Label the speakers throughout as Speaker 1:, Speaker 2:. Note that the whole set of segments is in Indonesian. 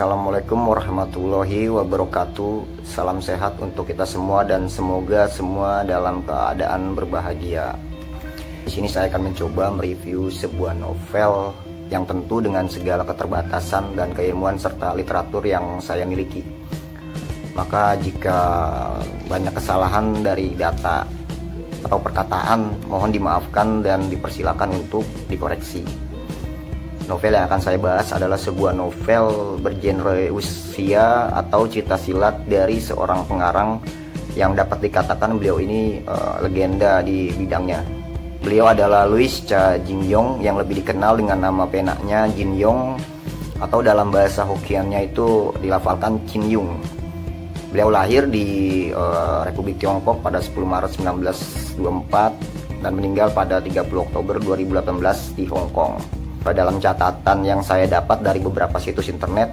Speaker 1: Assalamualaikum warahmatullahi wabarakatuh. Salam sehat untuk kita semua dan semoga semua dalam keadaan berbahagia. Di sini saya akan mencoba mereview sebuah novel yang tentu dengan segala keterbatasan dan keilmuan serta literatur yang saya miliki. Maka jika banyak kesalahan dari data atau perkataan, mohon dimaafkan dan dipersilakan untuk dikoreksi. Novel yang akan saya bahas adalah sebuah novel bergenre usia atau cerita silat dari seorang pengarang yang dapat dikatakan beliau ini legenda di bidangnya. Beliau adalah Louis Cha Jin-yong yang lebih dikenal dengan nama penaknya Jin Yong atau dalam bahasa Hokkiannya itu dilafalkan Chin Yung. Beliau lahir di Republik Tiongkok pada 10 Maret 1924 dan meninggal pada 30 Oktober 2018 di Hong Kong. Dalam catatan yang saya dapat dari beberapa situs internet,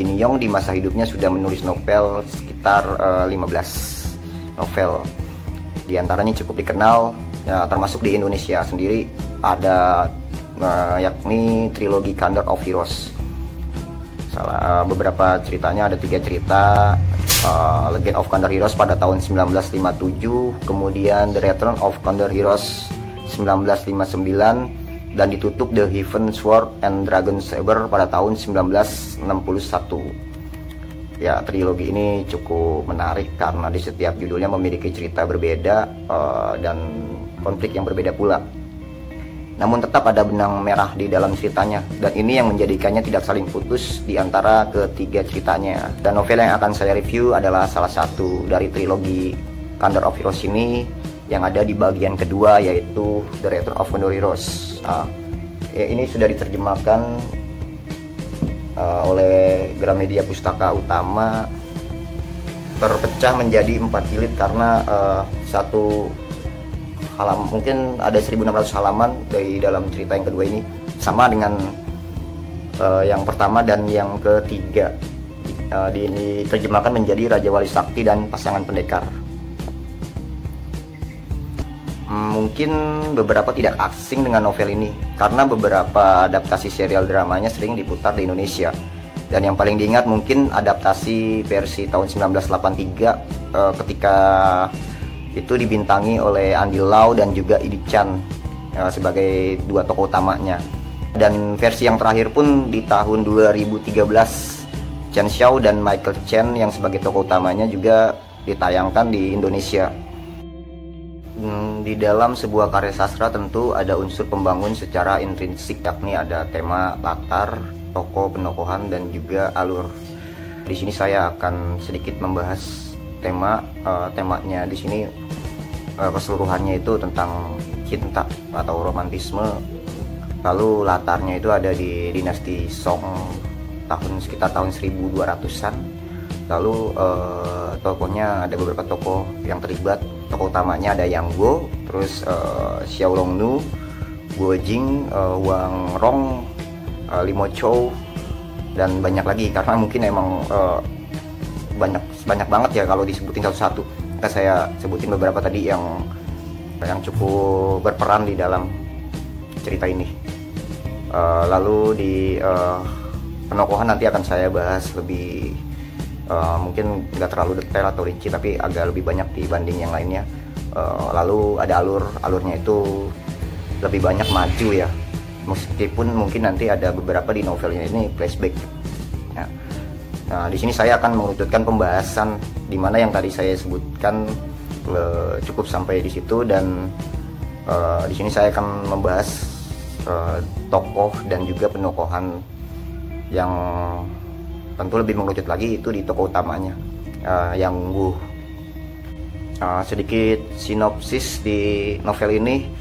Speaker 1: Jin Yong di masa hidupnya sudah menulis novel sekitar 15 novel. Di antaranya cukup dikenal, ya, termasuk di Indonesia sendiri ada yakni trilogi Thunder of Heroes. Beberapa ceritanya ada 3 cerita. Legend of Thunder Heroes pada tahun 1957, kemudian The Return of Thunder Heroes 1959, dan ditutup The Heaven Sword and Dragon Saber pada tahun 1961. Ya, trilogi ini cukup menarik karena di setiap judulnya memiliki cerita berbeda dan konflik yang berbeda pula. Namun tetap ada benang merah di dalam ceritanya, dan ini yang menjadikannya tidak saling putus di antara ketiga ceritanya. Dan novel yang akan saya review adalah salah satu dari trilogi Thunder of Heroes ini yang ada di bagian kedua, yaitu The Return of Thunder Heroes. Ini sudah diterjemahkan oleh Gramedia Pustaka Utama, terpecah menjadi 4 jilid karena satu halaman mungkin ada 1600 halaman dari dalam cerita yang kedua ini, sama dengan yang pertama dan yang ketiga. Diterjemahkan menjadi Raja Wali Sakti dan Pasangan Pendekar. Mungkin beberapa tidak asing dengan novel ini karena beberapa adaptasi serial dramanya sering diputar di Indonesia. Dan yang paling diingat mungkin adaptasi versi tahun 1983 ketika itu dibintangi oleh Andy Lau dan juga Edith Chan sebagai 2 tokoh utamanya. Dan versi yang terakhir pun di tahun 2013, Chen Xiao dan Michael Chen yang sebagai tokoh utamanya juga ditayangkan di Indonesia. Di dalam sebuah karya sastra tentu ada unsur pembangun secara intrinsik, yakni ada tema, latar, tokoh, penokohan, dan juga alur. Di sini saya akan sedikit membahas temanya. Di sini keseluruhannya itu tentang cinta atau romantisme. Lalu latarnya itu ada di dinasti Song sekitar tahun 1200-an. Lalu tokohnya ada beberapa tokoh yang terlibat. Tokoh utamanya ada Yang Guo, terus Xiao Rongnu, Guo Jing, Wang Rong, Limo Chou, dan banyak lagi karena mungkin emang banyak banget ya kalau disebutin satu-satu. Saya sebutin beberapa tadi yang cukup berperan di dalam cerita ini. Lalu di penokohan nanti akan saya bahas lebih mungkin nggak terlalu detail atau rinci, tapi agak lebih banyak dibanding yang lainnya. Lalu ada alurnya itu lebih banyak maju ya, meskipun mungkin nanti ada beberapa di novelnya ini flashback. Nah, di sini saya akan mengurutkan pembahasan di mana yang tadi saya sebutkan cukup sampai di situ, dan di sini saya akan membahas tokoh dan juga penokohan yang tentu lebih mengerucut lagi itu di tokoh utamanya, Yang Gu. Sedikit sinopsis di novel ini.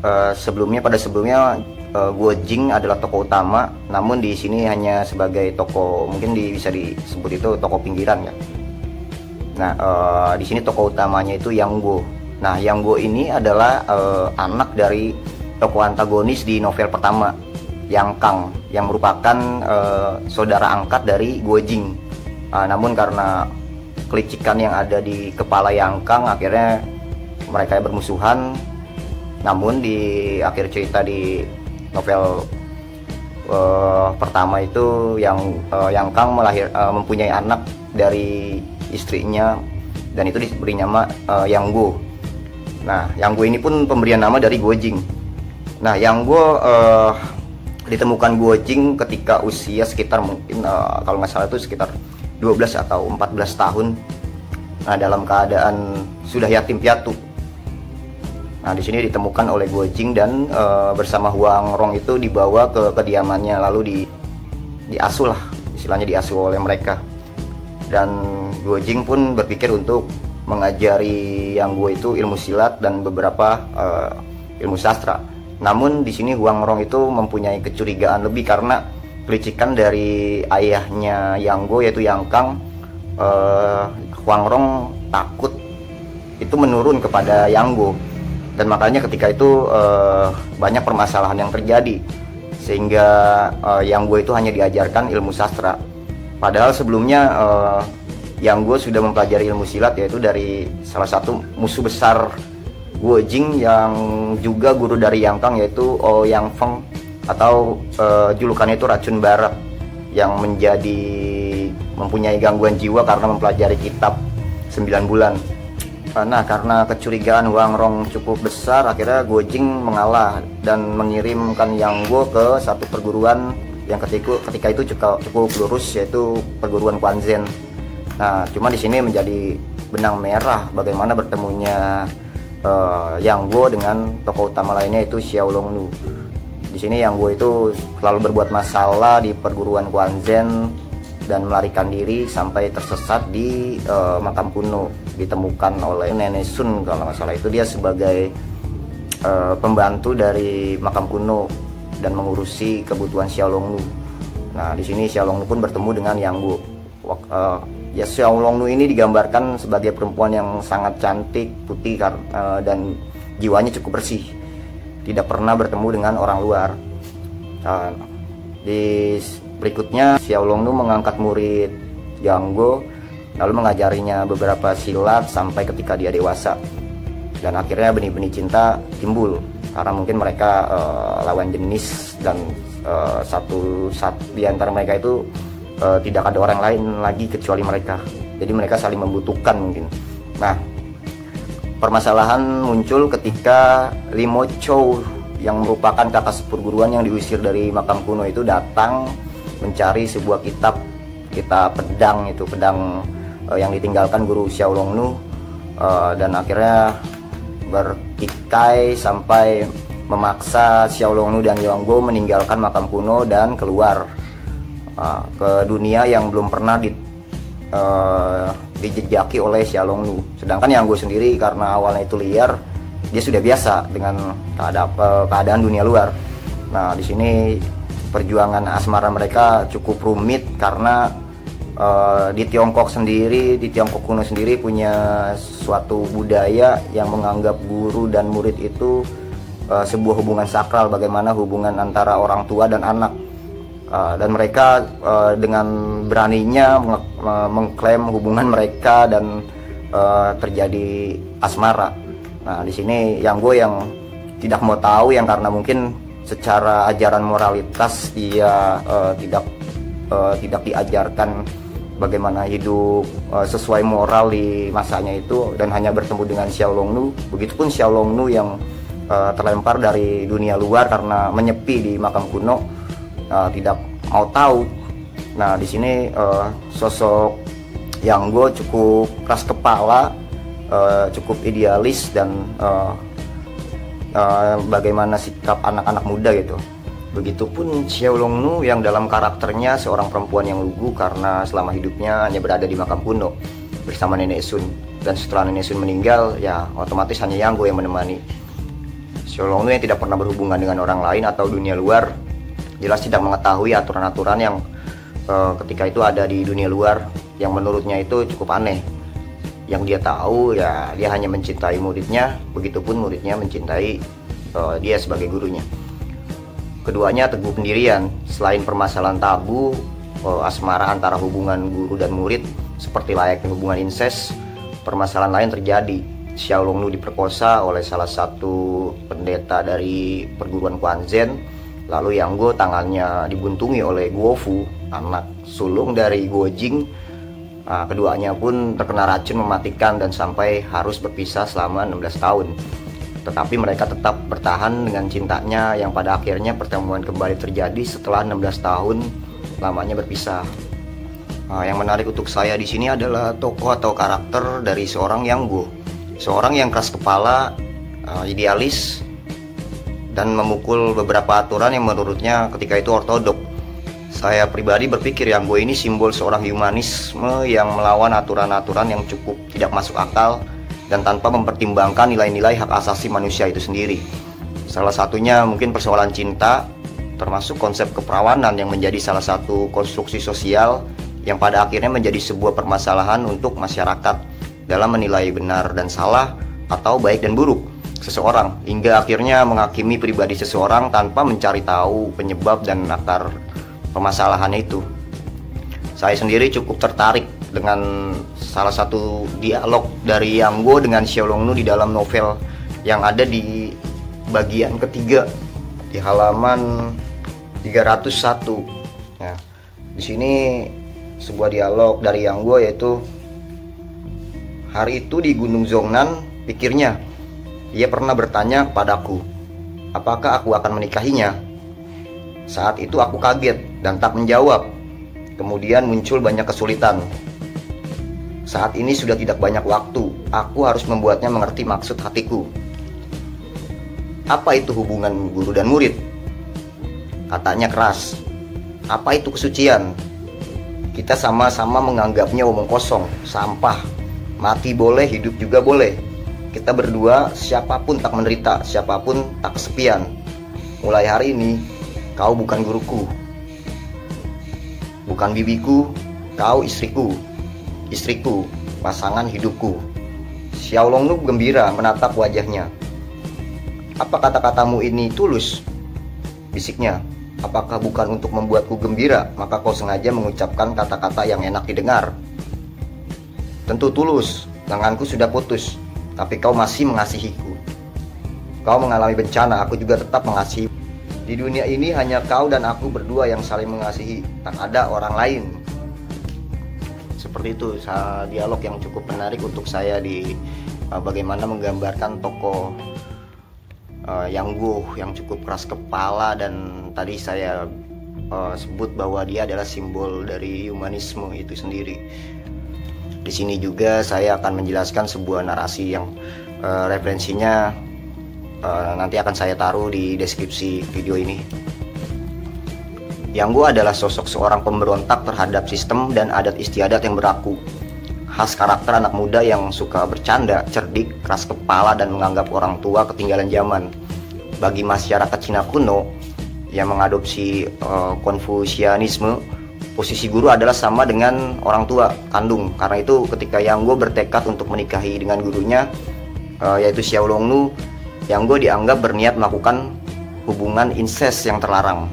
Speaker 1: Pada sebelumnya Guo Jing adalah tokoh utama, namun di sini hanya sebagai tokoh, mungkin bisa disebut itu tokoh pinggiran ya. Nah, di sini tokoh utamanya itu Yang Guo. Nah, Yang Guo ini adalah anak dari tokoh antagonis di novel pertama, Yang Kang, yang merupakan saudara angkat dari Guo Jing. Namun karena kelicikan yang ada di kepala Yang Kang, akhirnya mereka bermusuhan. Namun di akhir cerita di novel pertama itu yang Kang mempunyai anak dari istrinya, dan itu diberi nama Yang Go. Nah, Yang Go ini pun pemberian nama dari Guojing. Nah, Yang Go ditemukan Guojing ketika usia sekitar mungkin kalau nggak salah itu sekitar 12 atau 14 tahun. Nah, dalam keadaan sudah yatim piatu. Nah, di sini ditemukan oleh Guojing dan bersama Huang Rong itu dibawa ke kediamannya, lalu diasuh lah, istilahnya diasuh oleh mereka. Dan Guojing pun berpikir untuk mengajari Yang Go itu ilmu silat dan beberapa ilmu sastra. Namun di sini Huang Rong itu mempunyai kecurigaan lebih karena kelicikan dari ayahnya Yang Go yaitu Yang Kang. Huang Rong takut itu menurun kepada Yang Go, dan makanya ketika itu banyak permasalahan yang terjadi, sehingga Yang Go itu hanya diajarkan ilmu sastra. Padahal sebelumnya Yang Go sudah mempelajari ilmu silat, yaitu dari salah satu musuh besar Guojing yang juga guru dari Yang Kang, yaitu Ouyang Feng, atau julukannya itu racun barat, yang mempunyai gangguan jiwa karena mempelajari kitab 9 bulan. Nah, karena kecurigaan Huang Rong cukup besar, akhirnya Guojing mengalah dan mengirimkan Yang Go ke satu perguruan yang ketika itu cukup lurus, yaitu perguruan Quanzhen. Nah, cuma di sini menjadi benang merah bagaimana bertemunya Yang Go dengan tokoh utama lainnya, itu Xiaolongnu. Di sini Yang Go itu selalu berbuat masalah di perguruan Quanzhen dan melarikan diri sampai tersesat di makam kuno, ditemukan oleh Nenek Sun kalau nggak salah. Itu dia sebagai pembantu dari makam kuno dan mengurusi kebutuhan Xiaolongnu. Nah, di sini Xiaolongnu pun bertemu dengan Yang Go. Ya, Xiaolongnu ini digambarkan sebagai perempuan yang sangat cantik, putih, dan jiwanya cukup bersih, tidak pernah bertemu dengan orang luar. Di berikutnya Xiaolongnu mengangkat murid Yang Go, lalu mengajarinya beberapa silat sampai ketika dia dewasa. Dan akhirnya benih-benih cinta timbul karena mungkin mereka lawan jenis, dan satu di antara mereka itu tidak ada orang lain lagi kecuali mereka. Jadi mereka saling membutuhkan mungkin. Nah, permasalahan muncul ketika Limo Chou yang merupakan kakak seperguruan yang diusir dari makam kuno itu datang mencari sebuah kitab pedang, itu pedang yang ditinggalkan guru Xiaolongnu, dan akhirnya bertikai sampai memaksa Xiaolongnu dan Yang Go meninggalkan makam kuno dan keluar ke dunia yang belum pernah dijejaki oleh Xiaolongnu. Sedangkan Yang Go sendiri karena awalnya itu liar, dia sudah biasa dengan keadaan dunia luar. Nah, di sini perjuangan asmara mereka cukup rumit karena di Tiongkok kuno sendiri punya suatu budaya yang menganggap guru dan murid itu sebuah hubungan sakral, bagaimana hubungan antara orang tua dan anak. Dan mereka dengan beraninya mengklaim hubungan mereka dan terjadi asmara. Nah, di sini Yang Go yang tidak mau tahu, yang karena mungkin secara ajaran moralitas dia tidak diajarkan bagaimana hidup sesuai moral di masanya itu, dan hanya bertemu dengan Xiaolongnu. Begitupun Xiaolongnu yang terlempar dari dunia luar karena menyepi di makam kuno, tidak mau tahu. Nah, di sini sosok Yang Go cukup keras kepala, cukup idealis, dan bagaimana sikap anak-anak muda gitu. Begitupun Xiaolongnu yang dalam karakternya seorang perempuan yang lugu karena selama hidupnya hanya berada di makam kuno bersama Nenek Sun, dan setelah Nenek Sun meninggal, ya otomatis hanya Yang Go yang menemani. Xiaolongnu yang tidak pernah berhubungan dengan orang lain atau dunia luar, jelas tidak mengetahui aturan-aturan yang ketika itu ada di dunia luar, yang menurutnya itu cukup aneh. Yang dia tahu ya dia hanya mencintai muridnya, begitupun muridnya mencintai dia sebagai gurunya. Keduanya teguh pendirian. Selain permasalahan tabu asmara antara hubungan guru dan murid seperti layaknya hubungan incest, permasalahan lain terjadi. Xiaolongnu diperkosa oleh salah satu pendeta dari perguruan Quanzhen, Lalu Yang Go tangannya dibuntungi oleh Guofu, anak sulung dari Guojing. Keduanya pun terkena racun mematikan dan sampai harus berpisah selama 16 tahun. Tetapi mereka tetap bertahan dengan cintanya yang pada akhirnya pertemuan kembali terjadi setelah 16 tahun lamanya berpisah. Yang menarik untuk saya di sini adalah tokoh atau karakter dari seorang Yang Go, seorang yang keras kepala, idealis, dan memukul beberapa aturan yang menurutnya ketika itu ortodok. Saya pribadi berpikir Yang Go ini simbol seorang humanisme yang melawan aturan-aturan yang cukup tidak masuk akal dan tanpa mempertimbangkan nilai-nilai hak asasi manusia itu sendiri. Salah satunya mungkin persoalan cinta, termasuk konsep keperawanan yang menjadi salah satu konstruksi sosial yang pada akhirnya menjadi sebuah permasalahan untuk masyarakat dalam menilai benar dan salah atau baik dan buruk seseorang, hingga akhirnya menghakimi pribadi seseorang tanpa mencari tahu penyebab dan akar permasalahannya itu. Saya sendiri cukup tertarik dengan salah satu dialog dari Yang Go dengan Xiaolongnu di dalam novel yang ada di bagian ketiga di halaman 301. Nah, di sini sebuah dialog dari Yang Go yaitu, hari itu di Gunung Zhongnan, pikirnya, ia pernah bertanya kepadaku, apakah aku akan menikahinya? Saat itu aku kaget dan tak menjawab. Kemudian muncul banyak kesulitan. Saat ini sudah tidak banyak waktu, aku harus membuatnya mengerti maksud hatiku. Apa itu hubungan guru dan murid? Katanya keras. Apa itu kesucian? Kita sama-sama menganggapnya omong kosong, sampah. Mati boleh, hidup juga boleh. Kita berdua, siapapun tak menderita, siapapun tak kesepian. Mulai hari ini, kau bukan guruku, bukan bibiku, kau istriku, pasangan hidupku. Xiaolongnu gembira menatap wajahnya. Apa kata-katamu ini tulus? Bisiknya. Apakah bukan untuk membuatku gembira, maka kau sengaja mengucapkan kata-kata yang enak didengar? Tentu tulus, tanganku sudah putus, tapi kau masih mengasihiku. Kau mengalami bencana, aku juga tetap mengasihi. Di dunia ini hanya kau dan aku berdua yang saling mengasihi, tak ada orang lain. Seperti itu dialog yang cukup menarik untuk saya di bagaimana menggambarkan tokoh Yang Go yang cukup keras kepala, dan tadi saya sebut bahwa dia adalah simbol dari humanisme itu sendiri. Di sini juga saya akan menjelaskan sebuah narasi yang referensinya nanti akan saya taruh di deskripsi video ini. Yang Go adalah sosok seorang pemberontak terhadap sistem dan adat istiadat yang berlaku. Khas karakter anak muda yang suka bercanda, cerdik, keras kepala, dan menganggap orang tua ketinggalan zaman. Bagi masyarakat Cina kuno yang mengadopsi Konfusianisme, posisi guru adalah sama dengan orang tua kandung. Karena itu ketika Yang Go bertekad untuk menikahi dengan gurunya, yaitu Xiaolongnu, Yang Go dianggap berniat melakukan hubungan incest yang terlarang.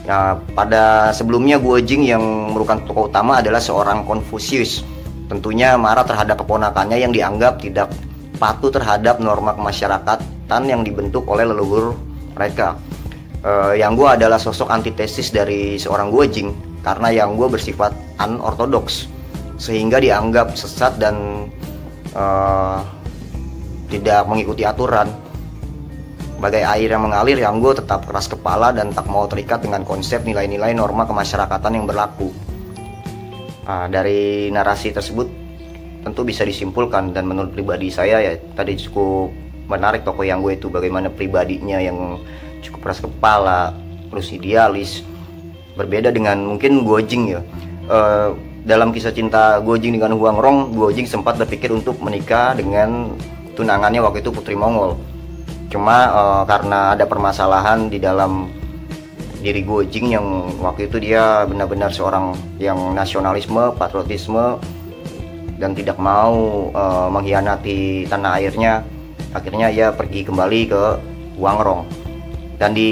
Speaker 1: Nah, pada sebelumnya Guojing yang merupakan tokoh utama adalah seorang Konfusius. Tentunya marah terhadap keponakannya yang dianggap tidak patuh terhadap norma kemasyarakatan yang dibentuk oleh leluhur mereka. Yang Go adalah sosok antitesis dari seorang Guojing karena Yang Go bersifat unorthodox sehingga dianggap sesat dan tidak mengikuti aturan. Bagai air yang mengalir, Yang Go tetap keras kepala dan tak mau terikat dengan konsep nilai-nilai norma kemasyarakatan yang berlaku. Dari narasi tersebut tentu bisa disimpulkan, dan menurut pribadi saya ya tadi cukup menarik tokoh Yang Go itu, bagaimana pribadinya yang cukup keras kepala, terus idealis, berbeda dengan mungkin Guojing ya. Dalam kisah cinta Guojing dengan Huang Rong, Guojing sempat berpikir untuk menikah dengan tunangannya waktu itu Putri Mongol. Cuma karena ada permasalahan di dalam diri Guojing yang waktu itu dia benar-benar seorang yang nasionalisme, patriotisme, dan tidak mau mengkhianati tanah airnya. Akhirnya ia pergi kembali ke Huang Rong. Dan di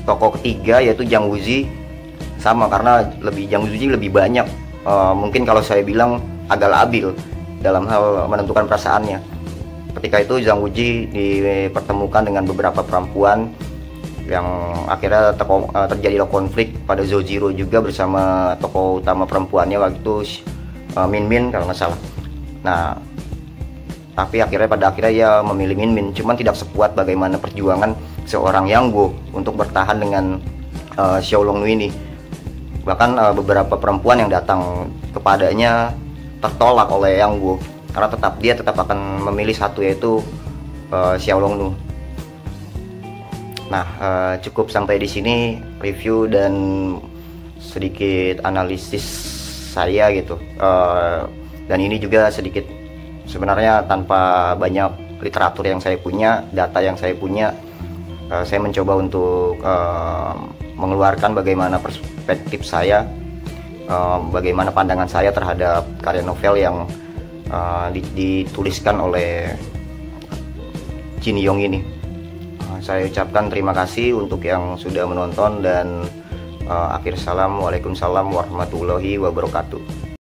Speaker 1: tokoh ketiga yaitu Zhang Wuzi sama, karena Zhang Wuzi lebih banyak mungkin kalau saya bilang agak labil dalam hal menentukan perasaannya. Ketika itu Zhang Wuzi dipertemukan dengan beberapa perempuan yang akhirnya terjadilah konflik pada Zojiro juga bersama tokoh utama perempuannya waktu itu, Min Min kalau nggak salah. Nah, tapi pada akhirnya ia memilih Min Min, cuman tidak sekuat bagaimana perjuangan seorang Yang Guo untuk bertahan dengan Xiaolong Nu ini. Bahkan beberapa perempuan yang datang kepadanya tertolak oleh Yang Guo karena dia tetap akan memilih satu, yaitu Xiaolong Nu. Nah, cukup sampai di sini review dan sedikit analisis saya gitu. Dan ini juga sedikit sebenarnya tanpa banyak literatur yang saya punya, data yang saya punya. Saya mencoba untuk mengeluarkan bagaimana perspektif saya, bagaimana pandangan saya terhadap karya novel yang dituliskan oleh Jin Yong ini. Saya ucapkan terima kasih untuk yang sudah menonton dan akhir salam, waalaikumsalam warahmatullahi wabarakatuh.